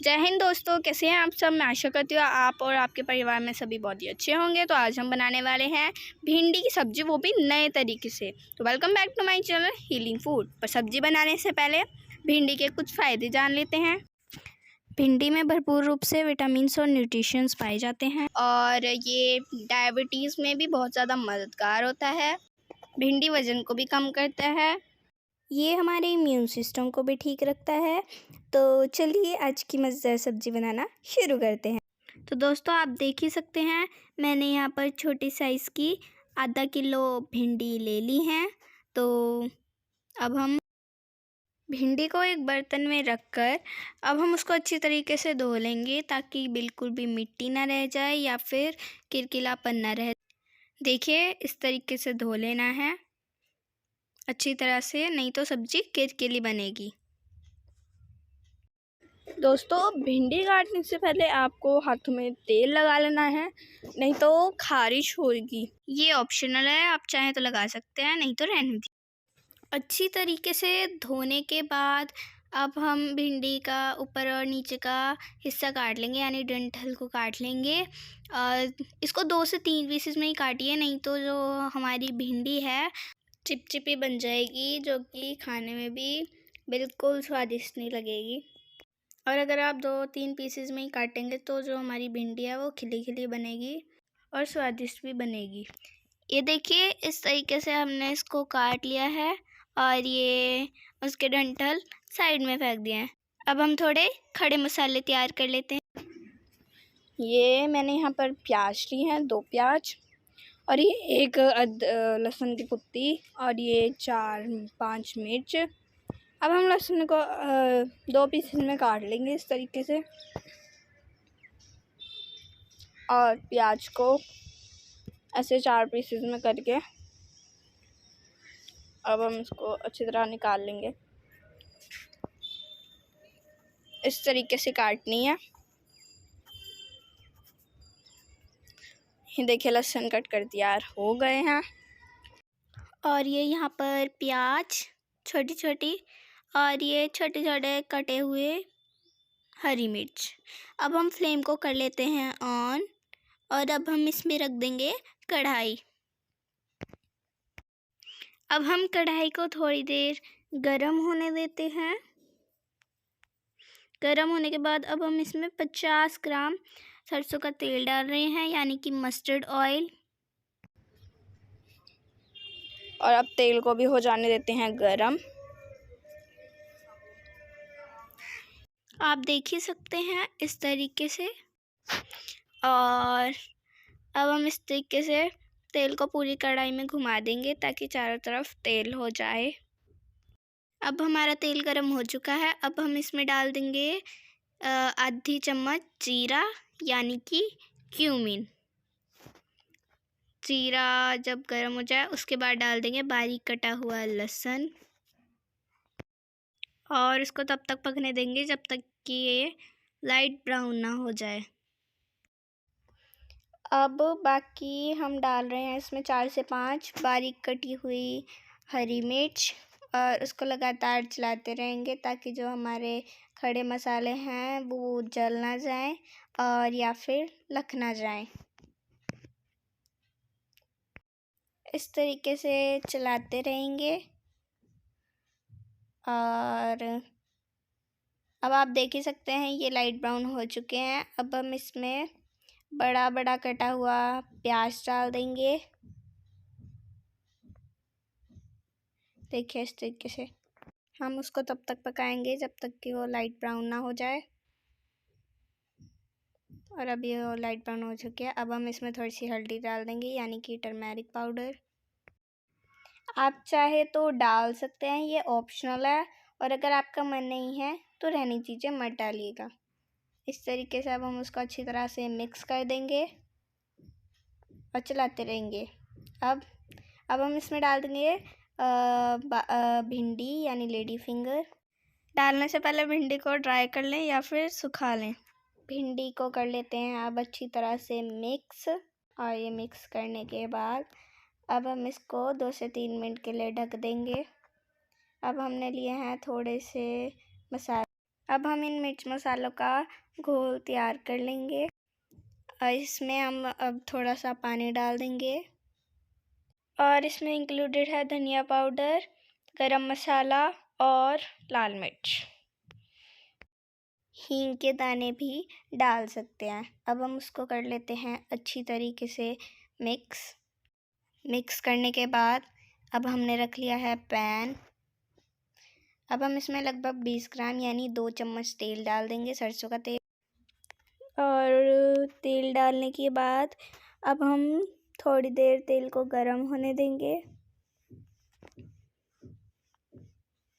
जय हिंद दोस्तों, कैसे हैं आप सब। मैं आशा करती हूँ आप और आपके परिवार में सभी बहुत ही अच्छे होंगे। तो आज हम बनाने वाले हैं भिंडी की सब्ज़ी, वो भी नए तरीके से। तो welcome back to my channel healing food. पर सब्ज़ी बनाने से पहले भिंडी के कुछ फ़ायदे जान लेते हैं। भिंडी में भरपूर रूप से विटामिन्स और न्यूट्रिशंस पाए जाते हैं और ये डायबिटीज़ में भी बहुत ज़्यादा मददगार होता है। भिंडी वज़न को भी कम करता है। ये हमारे इम्यून सिस्टम को भी ठीक रखता है। तो चलिए आज की मज़ेदार सब्ज़ी बनाना शुरू करते हैं। तो दोस्तों आप देख ही सकते हैं, मैंने यहाँ पर छोटी साइज़ की आधा किलो भिंडी ले ली हैं। तो अब हम भिंडी को एक बर्तन में रखकर अब हम उसको अच्छी तरीके से धो लेंगे, ताकि बिल्कुल भी मिट्टी ना रह जाए या फिर किरकिलापन ना रहे। देखिए इस तरीके से धो लेना है अच्छी तरह से, नहीं तो सब्ज़ी किरकिरी बनेगी। दोस्तों भिंडी काटने से पहले आपको हाथों में तेल लगा लेना है, नहीं तो खारिश होगी। ये ऑप्शनल है, आप चाहें तो लगा सकते हैं, नहीं तो रहने दीजिए। अच्छी तरीके से धोने के बाद अब हम भिंडी का ऊपर और नीचे का हिस्सा काट लेंगे, यानी डंठल को काट लेंगे। इसको 2 से 3 पीसेस में ही काटिए, नहीं तो जो हमारी भिंडी है चिपचिपी बन जाएगी, जो कि खाने में भी बिल्कुल स्वादिष्ट नहीं लगेगी। और अगर आप 2-3 पीसेस में ही काटेंगे तो जो हमारी भिंडी है वो खिली खिली बनेगी और स्वादिष्ट भी बनेगी। ये देखिए इस तरीके से हमने इसको काट लिया है और ये उसके डंठल साइड में फेंक दिए हैं। अब हम थोड़े खड़े मसाले तैयार कर लेते हैं। ये मैंने यहाँ पर प्याज ली हैं, 2 प्याज, और ये एक लहसुन की कुत्ती, और ये 4-5 मिर्च। अब हम लहसुन को 2 पीसेस में काट लेंगे इस तरीके से, और प्याज को ऐसे 4 पीसेस में करके अब हम इसको अच्छी तरह निकाल लेंगे। इस तरीके से काटनी है। ये देखिए लहसुन कट कर तैयार हो गए हैं, और ये यहाँ पर प्याज छोटी छोटी, और ये छोटे छोटे कटे हुए हरी मिर्च। अब हम फ्लेम को कर लेते हैं ऑन, और अब हम इसमें रख देंगे कढ़ाई। अब हम कढ़ाई को थोड़ी देर गरम होने देते हैं। गरम होने के बाद अब हम इसमें 50 ग्राम सरसों का तेल डाल रहे हैं, यानी कि मस्टर्ड ऑयल। और अब तेल को भी हो जाने देते हैं गरम। आप देख ही सकते हैं इस तरीके से। और अब हम इस तरीके से तेल को पूरी कढ़ाई में घुमा देंगे, ताकि चारों तरफ तेल हो जाए। अब हमारा तेल गरम हो चुका है। अब हम इसमें डाल देंगे आधी चम्मच जीरा, यानी कि क्यूमिन। जीरा जब गरम हो जाए उसके बाद डाल देंगे बारीक कटा हुआ लहसुन, और इसको तब तक पकने देंगे जब तक कि ये लाइट ब्राउन ना हो जाए। अब बाकी हम डाल रहे हैं इसमें 4 से 5 बारीक कटी हुई हरी मिर्च, और उसको लगातार चलाते रहेंगे, ताकि जो हमारे खड़े मसाले हैं वो जल ना जाएं और या फिर लख ना जाएं। इस तरीके से चलाते रहेंगे। और अब आप देख ही सकते हैं ये लाइट ब्राउन हो चुके हैं। अब हम इसमें बड़ा बड़ा कटा हुआ प्याज डाल देंगे। देखिए इस तरीके से हम उसको तब तक पकाएंगे जब तक कि वो लाइट ब्राउन ना हो जाए। और अब ये लाइट ब्राउन हो चुके हैं। अब हम इसमें थोड़ी सी हल्दी डाल देंगे, यानी कि टर्मेरिक पाउडर। आप चाहे तो डाल सकते हैं, ये ऑप्शनल है, और अगर आपका मन नहीं है तो रहने दीजिए, मत डालिएगा। इस तरीके से अब हम उसको अच्छी तरह से मिक्स कर देंगे और चलाते रहेंगे। अब हम इसमें डाल देंगे भिंडी, यानी लेडी फिंगर। डालने से पहले भिंडी को ड्राई कर लें या फिर सुखा लें। भिंडी को कर लेते हैं अब अच्छी तरह से मिक्स, और ये मिक्स करने के बाद अब हम इसको 2 से 3 मिनट के लिए ढक देंगे। अब हमने लिए हैं थोड़े से मसाले। अब हम इन मिर्च मसालों का घोल तैयार कर लेंगे और इसमें हम अब थोड़ा सा पानी डाल देंगे और इसमें इंक्लूडेड है धनिया पाउडर, गरम मसाला और लाल मिर्च। हींग के दाने भी डाल सकते हैं। अब हम उसको कर लेते हैं अच्छी तरीके से मिक्स करने के बाद अब हमने रख लिया है पैन। अब हम इसमें लगभग 20 ग्राम यानी 2 चम्मच तेल डाल देंगे, सरसों का तेल। और तेल डालने के बाद अब हम थोड़ी देर तेल को गरम होने देंगे।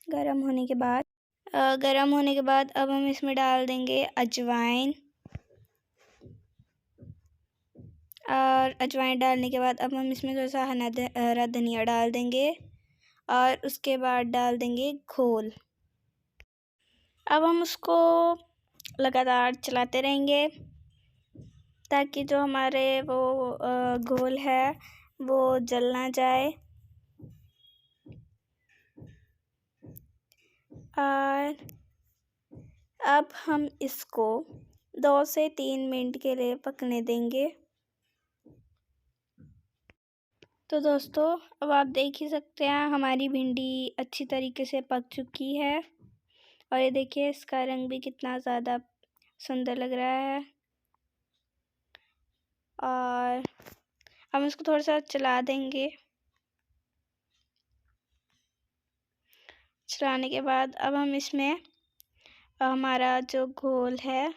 गरम होने के बाद अब हम इसमें डाल देंगे अजवाइन। और अजवाइन डालने के बाद अब हम इसमें थोड़ा सा हरा धनिया डाल देंगे और उसके बाद डाल देंगे घोल। अब हम उसको लगातार चलाते रहेंगे ताकि जो हमारे वो घोल है वो जल ना जाए। और अब हम इसको 2 से 3 मिनट के लिए पकने देंगे। तो दोस्तों अब आप देख ही सकते हैं हमारी भिंडी अच्छी तरीके से पक चुकी है और ये देखिए इसका रंग भी कितना ज़्यादा सुंदर लग रहा है। और हम इसको थोड़ा सा चला देंगे। चलाने के बाद अब हम इसमें हमारा जो घोल है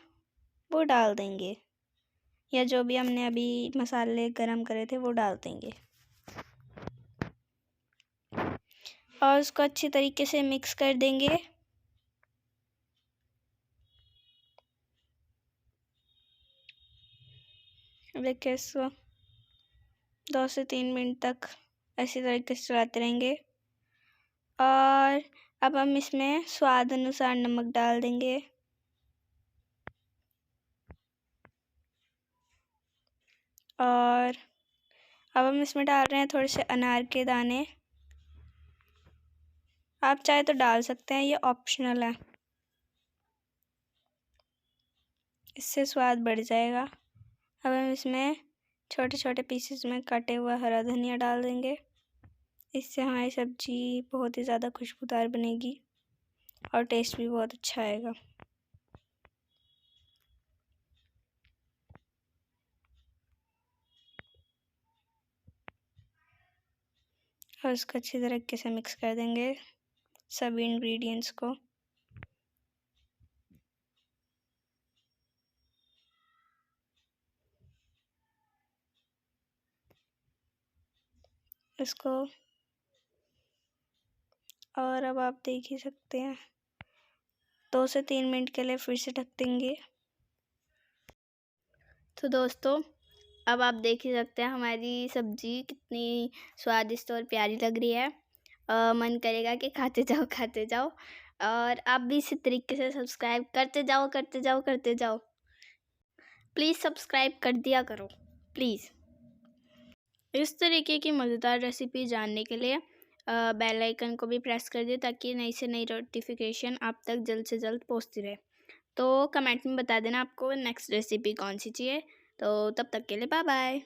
वो डाल देंगे या जो भी हमने अभी मसाले गरम करे थे वो डाल देंगे और उसको अच्छी तरीके से मिक्स कर देंगे। देखिए इसको 2 से 3 मिनट तक ऐसी तरीके से चलाते रहेंगे। और अब हम इसमें स्वाद अनुसार नमक डाल देंगे। और अब हम इसमें डाल रहे हैं थोड़े से अनार के दाने। आप चाहे तो डाल सकते हैं, ये ऑप्शनल है, इससे स्वाद बढ़ जाएगा। अब हम इसमें छोटे छोटे पीसेस में कटे हुआ हरा धनिया डाल देंगे। इससे हमारी सब्ज़ी बहुत ही ज़्यादा खुशबूदार बनेगी और टेस्ट भी बहुत अच्छा आएगा। और इसको अच्छी तरीके से मिक्स कर देंगे सभी इंग्रेडिएंट्स को। इसको और अब आप देख ही सकते हैं 2 से 3 मिनट के लिए फिर से ढक देंगे। तो दोस्तों अब आप देख ही सकते हैं हमारी सब्ज़ी कितनी स्वादिष्ट और प्यारी लग रही है। मन करेगा कि खाते जाओ और आप भी इसी तरीके से सब्सक्राइब करते जाओ। प्लीज़ सब्सक्राइब कर दिया करो प्लीज़। इस तरीके की मज़ेदार रेसिपी जानने के लिए बेल आइकन को भी प्रेस कर दिए ताकि नई से नई नोटिफिकेशन आप तक जल्द से जल्द पहुंचती रहे। तो कमेंट में बता देना आपको नेक्स्ट रेसिपी कौन सी चाहिए। तो तब तक के लिए बाय बाय।